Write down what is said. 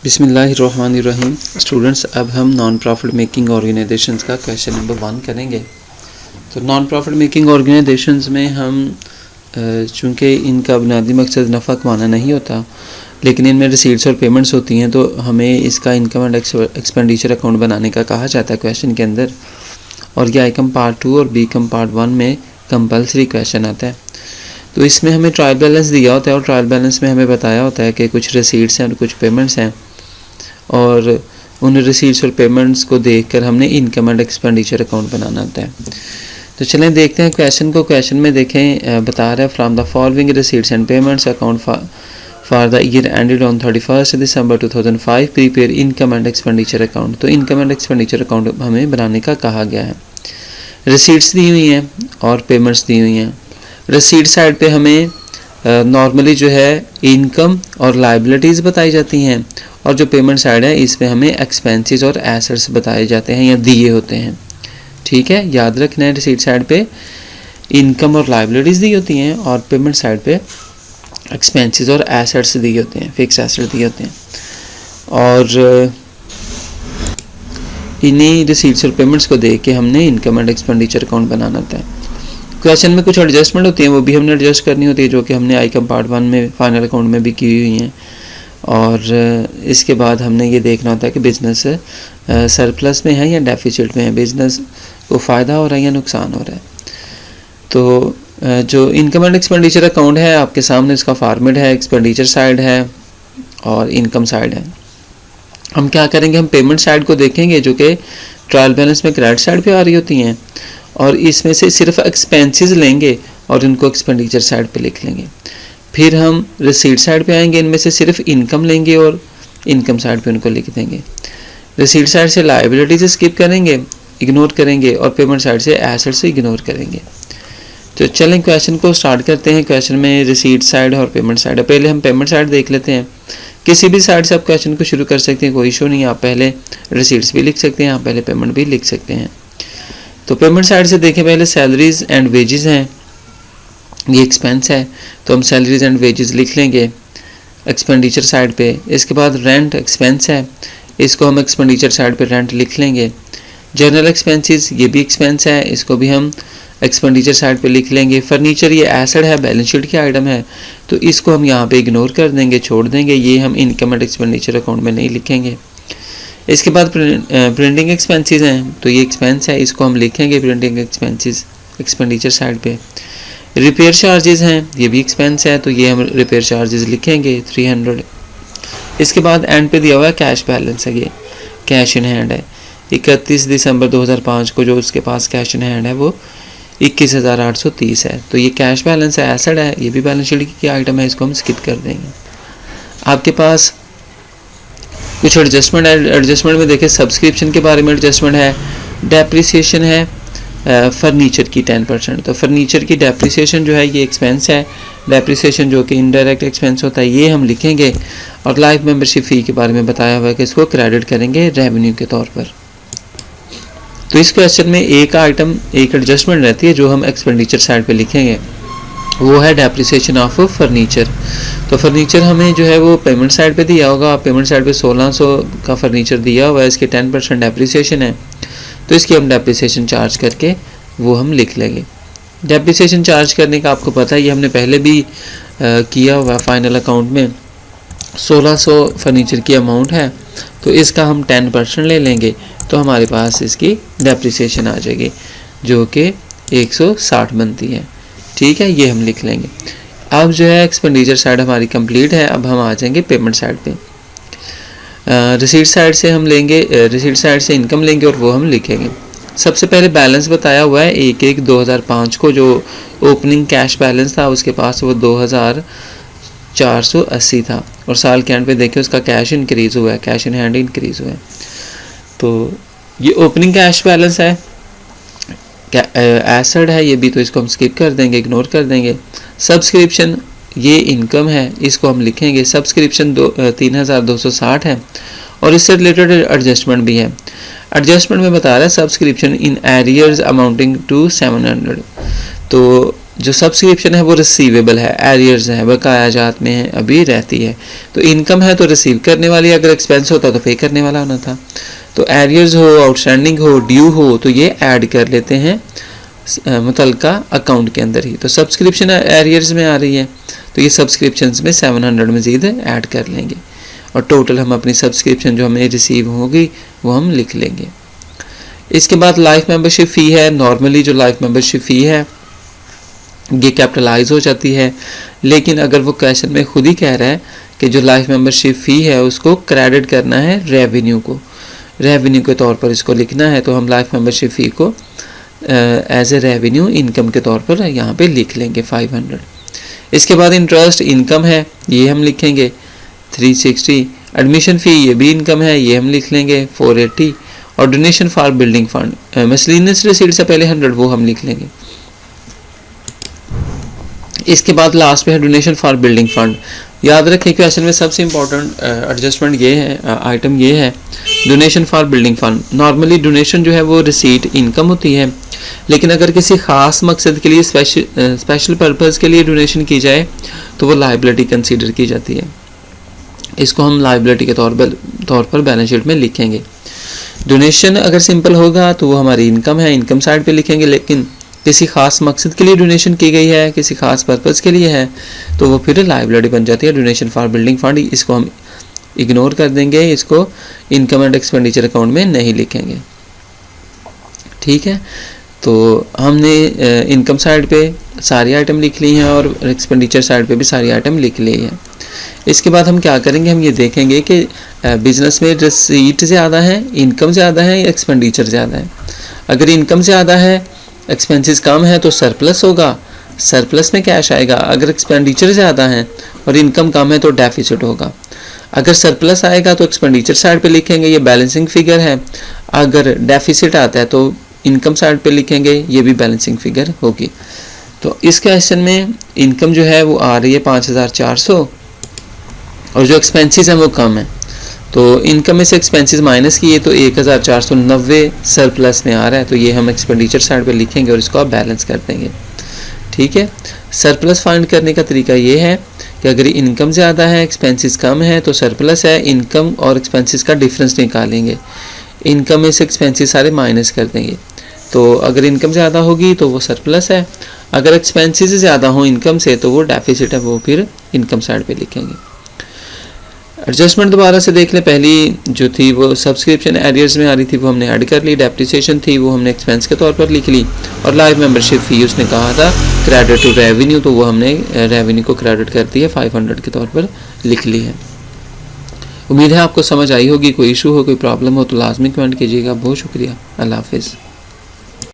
बिस्मिल्लाहिर्रहमानिर्रहीम। स्टूडेंट्स, अब हम नॉन प्रॉफिट मेकिंग ऑर्गेनाइजेशंस का क्वेश्चन नंबर 1 करेंगे। तो नॉन प्रॉफिट मेकिंग ऑर्गेनाइजेशंस में हम चूँकि इनका बुनियादी मकसद नफ़ा कमाना नहीं होता, लेकिन इनमें रिसीट्स और पेमेंट्स होती हैं, तो हमें इसका इनकम एंड एक्सपेंडिचर अकाउंट बनाने का कहा जाता है क्वेश्चन के अंदर। और ये आइकम पार्ट 2 और बी कम पार्ट 1 में कंपल्सरी क्वेश्चन आता है। तो इसमें हमें ट्रायल बैलेंस दिया होता है और ट्रायल बैलेंस में हमें बताया होता है कि कुछ रिसीट्स हैं और कुछ पेमेंट्स हैं, और उन रिसीट्स और पेमेंट्स को देखकर हमने इनकम एंड एक्सपेंडिचर अकाउंट बनाना होता है। तो चलें देखते हैं क्वेश्चन को। क्वेश्चन में देखें, बता रहा है from the following receipts and payments account for the year ended on 31 December 2005 prepare income and expenditure account. तो इनकम एंड एक्सपेंडिचर अकाउंट हमें बनाने का कहा गया है। रिसीट्स दी हुई हैं और पेमेंट्स दी हुई हैं। रिसीट साइड पे हमें नॉर्मली जो है इनकम और लाइबिलिटीज़ बताई जाती हैं, और जो पेमेंट साइड है इसमें हमें एक्सपेंसेस और एसेट्स बताए जाते हैं या दिए होते हैं। ठीक है, याद रखना है, रिसीट साइड पे इनकम और लाइबिलिटीज़ दी होती हैं और पेमेंट साइड पे एक्सपेंसेस और एसेट्स दिए होते हैं, फिक्स एसेट्स दिए होते हैं। और इन्हीं रिसीट्स और पेमेंट्स को देख के हमने इनकम एंड एक्सपेंडिचर अकाउंट बनाना होता है। क्वेश्चन में कुछ एडजस्टमेंट होती हैं, वो भी हमने एडजस्ट करनी होती है, जो कि हमने आइकम पार्ट 1 में फाइनल अकाउंट में भी की हुई हैं। और इसके बाद हमने ये देखना होता है कि बिज़नेस सरप्लस में है या डेफिसिट में है, बिज़नेस को फ़ायदा हो रहा है या नुकसान हो रहा है। तो जो इनकम एंड एक्सपेंडिचर अकाउंट है आपके सामने, इसका फॉर्मेट है, एक्सपेंडिचर साइड है और इनकम साइड है। हम क्या करेंगे, हम पेमेंट साइड को देखेंगे जो कि ट्रायल बैलेंस में क्रेडिट साइड पे आ रही होती हैं, और इसमें से सिर्फ एक्सपेंसेस लेंगे और इनको एक्सपेंडिचर साइड पे लिख लेंगे। फिर हम रिसीट साइड पे आएंगे, इनमें से सिर्फ इनकम लेंगे और इनकम साइड पे उनको लिख देंगे। रिसीट साइड से लायबिलिटीज स्किप करेंगे, इग्नोर करेंगे, और पेमेंट साइड से एसेट से इग्नोर करेंगे। तो चलें क्वेश्चन को स्टार्ट करते हैं। क्वेश्चन में रिसीट साइड और पेमेंट साइड है। पहले हम पेमेंट साइड देख लेते हैं। किसी भी साइड से आप क्वेश्चन को शुरू कर सकते हैं, कोई इशू नहीं है। आप पहले रिसीट्स भी लिख सकते हैं, आप पहले पेमेंट भी लिख सकते हैं। तो पेमेंट साइड से देखें, पहले सैलरीज एंड वेजेस हैं, ये एक्सपेंस है, तो हम सैलरीज एंड वेजेस लिख लेंगे एक्सपेंडिचर साइड पे। इसके बाद रेंट एक्सपेंस है, इसको हम एक्सपेंडिचर साइड पे रेंट लिख लेंगे। जनरल एक्सपेंसेस, ये भी एक्सपेंस है, इसको भी हम एक्सपेंडिचर साइड पे लिख लेंगे। फर्नीचर ये एसेट है, बैलेंस शीट की आइटम है, तो इसको हम यहाँ पे इग्नोर कर देंगे, छोड़ देंगे, ये हम इनकम एंड एक्सपेंडिचर अकाउंट में नहीं लिखेंगे। इसके बाद प्रिंटिंग एक्सपेंसेस हैं, तो ये एक्सपेंस है, इसको हम लिखेंगे प्रिंटिंग एक्सपेंसेस एक्सपेंडिचर साइड पे। रिपेयर चार्जेस हैं, ये भी एक्सपेंस है, तो ये हम रिपेयर चार्जेस लिखेंगे 300। इसके बाद एंड पे दिया हुआ है कैश बैलेंस है, ये कैश इन हैंड है। 31 दिसंबर 2005 को जो उसके पास कैश इन हैंड है वो 21,830 है, तो ये कैश बैलेंस है, एसेट है, ये भी बैलेंस शीट की आइटम है, इसको हम स्किप कर देंगे। आपके पास कुछ एडजस्टमेंट है। एडजस्टमेंट में देखें, सब्सक्रिप्शन के बारे में एडजस्टमेंट है, डेप्रिसिएशन है फर्नीचर की 10%। तो फर्नीचर की डेप्रिसिएशन जो है ये एक्सपेंस है, डेप्रिसिएशन जो कि इनडायरेक्ट एक्सपेंस होता है, ये हम लिखेंगे। और लाइफ मेंबरशिप फ़ी के बारे में बताया हुआ है कि इसको क्रेडिट करेंगे रेवेन्यू के तौर पर। तो इस क्वेश्चन में एक आइटम, एक एडजस्टमेंट रहती है जो हम एक्सपेंडिचर साइड पे लिखेंगे, वो है डेप्रिसिएशन ऑफ फर्नीचर। तो फर्नीचर हमें जो है वो पेमेंट साइड पे दिया होगा, पेमेंट साइड पे 1600 का फर्नीचर दिया हुआ है, इसके 10% डेप्रिसिएशन है, तो इसकी हम डेप्रिसिएशन चार्ज करके वो हम लिख लेंगे। डेप्रिसिएशन चार्ज करने का आपको पता है, ये हमने पहले भी किया हुआ फाइनल अकाउंट में। 1600 फर्नीचर की अमाउंट है, तो इसका हम 10% ले लेंगे, तो हमारे पास इसकी डेप्रिसिएशन आ जाएगी जो कि 160 बनती है। ठीक है, ये हम लिख लेंगे। अब जो है एक्सपेंडिचर साइड हमारी कंप्लीट है। अब हम आ जाएंगे पेमेंट साइड पे। रिसीट साइड से हम लेंगे, रिसीट साइड से इनकम लेंगे और वो हम लिखेंगे। सबसे पहले बैलेंस बताया हुआ है 1/1/2005 को, जो ओपनिंग कैश बैलेंस था उसके पास वो 2480 था, और साल के एंड पे देखें उसका कैश इंक्रीज़ हुआ है, कैश इन हैंड इंक्रीज़ हुआ है। तो ये ओपनिंग कैश बैलेंस है, एसेट है ये भी, तो इसको हम स्किप कर देंगे, इग्नोर कर देंगे। सब्सक्रिप्शन ये इनकम है, इसको हम लिखेंगे। सब्सक्रिप्शन 3260 है, और इससे रिलेटेड एडजस्टमेंट भी है। एडजस्टमेंट में बता रहा है subscription in arrears amounting to 700। तो जो सब्सक्रिप्शन है वो रिसीवेबल है, एरियर्स है, बकाया जात में है, अभी रहती है। तो इनकम है तो रिसीव करने वाली, अगर एक्सपेंस होता तो पे करने वाला होना था। तो एरियर्स हो, आउटस्टैंडिंग हो, ड्यू हो, तो ये ऐड कर लेते हैं मुतलका अकाउंट के अंदर ही। तो सब्सक्रिप्शन एरियर्स में आ रही है, तो ये सब्सक्रिप्शंस में 700 मज़ीद ऐड कर लेंगे और टोटल हम अपनी सब्सक्रिप्शन जो हमें रिसीव होगी वो हम लिख लेंगे। इसके बाद लाइफ मेंबरशिप फ़ी है। नॉर्मली जो लाइफ मेंबरशिप फ़ी है ये कैपिटलाइज हो जाती है, लेकिन अगर वो क्वेश्चन में खुद ही कह रहा है कि जो लाइफ मेंबरशिप फ़ी है उसको क्रेडिट करना है रेवेन्यू को, रेवेन्यू के तौर पर इसको लिखना है, तो हम लाइफ मेंबरशिप फ़ी को एज ए रेवेन्यू इनकम के तौर पर यहाँ पे लिख लेंगे 500। इसके बाद इंटरेस्ट इनकम है, ये हम लिखेंगे 360। एडमिशन फ़ी ये भी इनकम है, ये हम लिख लेंगे 480। और donation for building fund, miscellaneous receipt से पहले 100 वो हम लिख लेंगे। इसके बाद लास्ट में है डोनेशन फॉर बिल्डिंग फंड। याद रखें क्वेश्चन में सबसे इम्पोर्टेंट एडजस्टमेंट ये है, आइटम ये है donation for building fund. Normally donation जो है वो रिसीट इनकम होती है, लेकिन अगर किसी ख़ास मकसद के लिए स्पेशल पर्पज़ के लिए डोनेशन की जाए तो वो लाइबिलिटी कंसीडर की जाती है। इसको हम लाइबिलिटी के तौर पर बैलेंस शीट में लिखेंगे। डोनेशन अगर सिंपल होगा तो वो हमारी इनकम है, इनकम साइड पे लिखेंगे, लेकिन किसी ख़ास मकसद के लिए डोनेशन की गई है, किसी ख़ास पर्पज़ के लिए है, तो वो फिर लाइबिलिटी बन जाती है डोनेशन फॉर बिल्डिंग फंड। इसको हम इग्नोर कर देंगे, इसको इनकम एंड एक्सपेंडिचर अकाउंट में नहीं लिखेंगे। ठीक है, तो हमने इनकम साइड पे सारी आइटम लिख ली हैं और एक्सपेंडिचर साइड पे भी सारी आइटम लिख ली है। इसके बाद हम क्या करेंगे, हम ये देखेंगे कि बिज़नेस में रिसीट ज़्यादा है, इनकम ज़्यादा है या एक्सपेंडिचर ज़्यादा है। अगर इनकम ज़्यादा है, एक्सपेंसेस कम है तो सरप्लस होगा, सरप्लस में कैश आएगा। अगर एक्सपेंडिचर ज़्यादा है और इनकम कम है तो डेफिसिट होगा। अगर सरप्लस आएगा तो एक्सपेंडिचर साइड पे लिखेंगे, ये बैलेंसिंग फिगर है। अगर डेफिसिट आता है तो इनकम साइड पे लिखेंगे, ये भी बैलेंसिंग फिगर होगी। तो इस क्वेश्चन में इनकम जो है वो आ रही है 5400 और जो एक्सपेंसेस हैं वो कम है, तो इनकम में से एक्सपेंसेस माइनस किए तो 1490 सरप्लस में आ रहा है, तो ये हम एक्सपेंडिचर साइड पे लिखेंगे और इसको आप बैलेंस कर देंगे। ठीक है, सरप्लस फाइंड करने का तरीका ये है कि अगर इनकम ज़्यादा है, एक्सपेंसेस कम है तो सरप्लस है। इनकम और एक्सपेंसेस का डिफरेंस निकालेंगे, इनकम में से एक्सपेंसेस सारे माइनस कर देंगे। तो अगर इनकम ज़्यादा होगी तो वो सरप्लस है, अगर एक्सपेंसेस ज़्यादा हो इनकम से तो वो डेफिसिट है, वो फिर इनकम साइड पे लिखेंगे। एडजस्टमेंट दोबारा से देख लें। पहली जो थी वो सब्सक्रिप्शन एरियर्स में आ रही थी वो हमने ऐड कर ली, डेप्रिसिएशन थी वो हमने एक्सपेंस के तौर पर लिख ली, और लाइफ मेंबरशिप फी उसने कहा था क्रेडिट टू रेवेन्यू, तो वो हमने रेवेन्यू को क्रेडिट कर दिया 500 के तौर पर लिख ली है। उम्मीद है आपको समझ आई होगी। कोई इशू हो, कोई प्रॉब्लम हो तो लाजमी कमेंट कीजिएगा। बहुत शुक्रिया, अल्लाह हाफिज़।